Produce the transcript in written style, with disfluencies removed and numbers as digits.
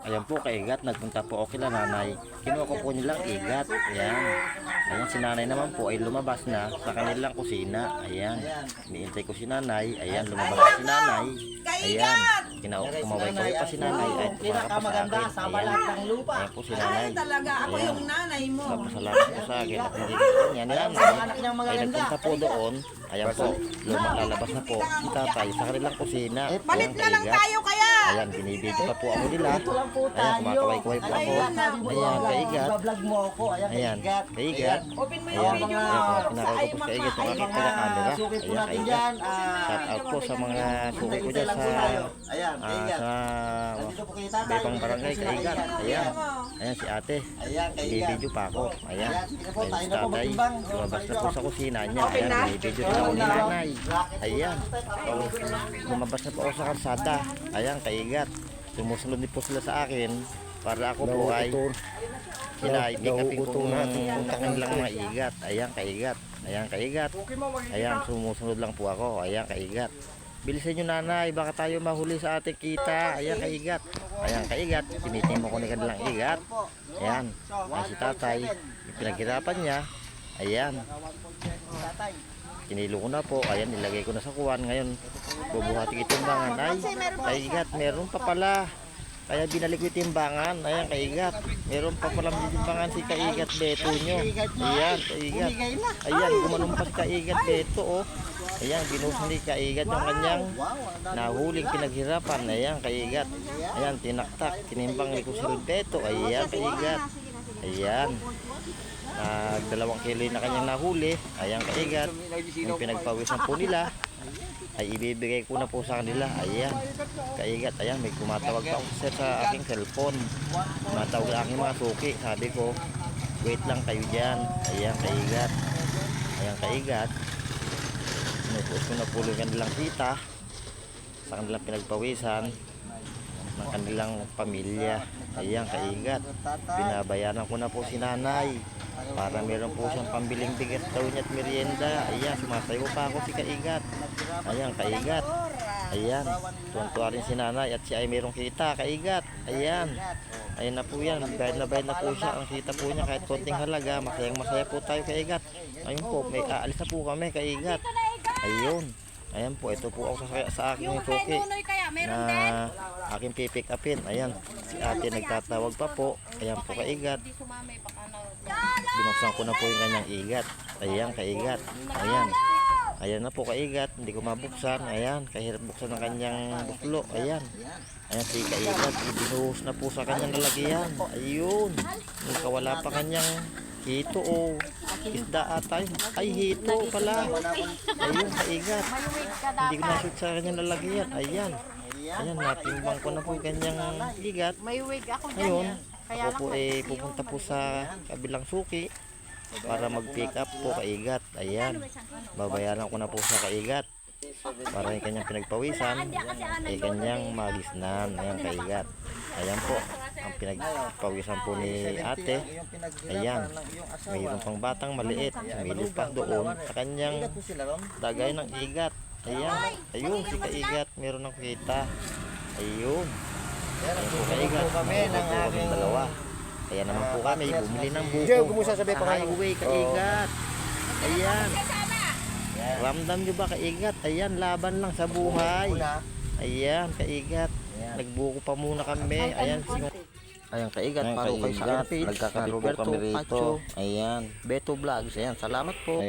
Ayan po, kaigat. Nagpunta po ako kila nanay. Kinuha ko po nilang igat. Ayan. Ayan, si nanay naman po ay lumabas na sa kanilang kusina. Ayan. Iniintay ko si nanay. Ayan, lumabas na si nanay. Ayan. Kumaway-kaway pa si nanay. Ay, tumakap pa sa akin. Ayan. Ayan po si nanay. Ako yung nanay mo. Napasalamat po sa akin. At nagigit niya ni nanay. Ay, nagpunta po doon. Ayan po, lalabas na po si tatay sa kanilang kusina. Balik na lang tayo kaya. Ayan, binibidyo pa po ako nila. Ayan, kumakaway-kaway po ako. Ayan, kaigat. Ayan, kaigat. Ayan, pinakaway ko po sa kaigat yung aking taga-camera. Ayan, kaigat. Shout out po sa mga suki ko dyan sa Bebang Barangay, kaigat. Ayan, ayan si ate. Binibidyo pa ako. Ayan, ayan si tatay. Lumabas na po sa kusina niya. Ayan, binibidyo na ako ni nanay. Ayan, lumabas na po ako sa kalsada. Ayan, kaigat. Sumusunod din po sila sa akin para ako po ay sila ay pick upin ko ng kanilang mga igat. Ayan, kaigat. Ayan, kaigat. Ayan, sumusunod lang po ako. Ayan, kaigat. Bilisan nyo nanay, baka tayo mahuli sa ating kita. Ayan, kaigat. Ayan, kaigat. Tinitin mo ko ni kanilang igat. Ayan, ayan si tatay. Pinaghirapan niya. Ayan. Kinilo ko na po. Ayan, nilagay ko na sa kuwan. Ngayon, bubuhati ko timbangan. Ay, kaigat, meron pa pala. Kaya binalik ko timbangan. Ayan, kaigat. Meron pa pala timbangan si kaigat beto nyo. Ayan, kaigat. Ayan, gumanumpas kaigat beto, oh. Ayan, binuhos ni kaigat yung kanyang nahuling pinaghirapan. Ayan, kaigat. Ayan, tinaktak. Tinimbang ni Kusil beto. Ayan, kaigat. Ayan. 2 kilo na kanyang nahuli. Ayan, kaigat. Yung pinagpawisan po nila ay ibibigay ko na po sa kanila. Ayan, kaigat. Ayan, may kumatawag pa ako sa aking cellphone. Kumatawag ang aking mga suki. Sabi ko, wait lang kayo dyan. Ayan, kaigat. Ayan, kaigat. Sinupuos ko na po yung kanilang kita sa kanilang pinagpawisan ng kanilang pamilya. Ayan, kaigat. Binabayaran ko na po si nanay para meron po siyang pambiling bigas daw niya at merienda. Ayan, sumasayo pa ako si kaigat. Ayan, kaigat. Ayan, tuwan-tuwa rin si nanay at siya ay merong kita, kaigat. Ayan, ayan na po yan. Bayad na po siya. Ang kita po niya kahit konting halaga. Masayang masaya po tayo, kaigat. Ayun po, may aalis na po kami, kaigat. Ayun. Ayan po, ito po ako sa aking suki na aking pipick upin. Ayan, si ate nagtatawag pa po. Ayan po, kaigat. Binuksan ko na po yung kanyang igat. Ayan, kaigat. Ayan. Ayan na po, kaigat. Hindi ko mabuksan. Ayan, kahirap buksan ng kanyang buklo. Ayan. Ayan si kaigat. Ibinuhos na po sa kanyang lalagyan. Ayun. Kawala pa kanyang hito o isda atay. Ay, hito pala. Ayun, kaigat. Hindi ko nashoot sa kanyang lalagyan. Ayan. Ayan, natimbang ko na po yung kanyang igat. Ayun. Ako po ay pupunta po sa kabilang suki para mag-pick up po kaigat. Ayan, babayaran ko na po sa kaigat para yung kanyang pinagpawisan ay kanyang magisnan. Ayan, kaigat. Ayan po ang pinagpawisan po ni ate. Ayan, mayroon pang batang maliit sumilip pa doon sa kanyang dagay ng igat. Ayan, ayun si kaigat, meron ng kita. Ayun. Ayan po, kaigat. Meron po kami dalawa. Kaya naman po kami bumili ng buko sa highway, kaigat. Ayan. Ramdam nyo ba, kaigat? Ayan, laban lang sa buhay. Ayan, kaigat. Nagbuko pa muna kami. Ayan, ayan, kaigat. Paro kayo sa akin page. Nagkakabit po kami rito. Ayan, Beto Vlogs. Ayan, salamat po.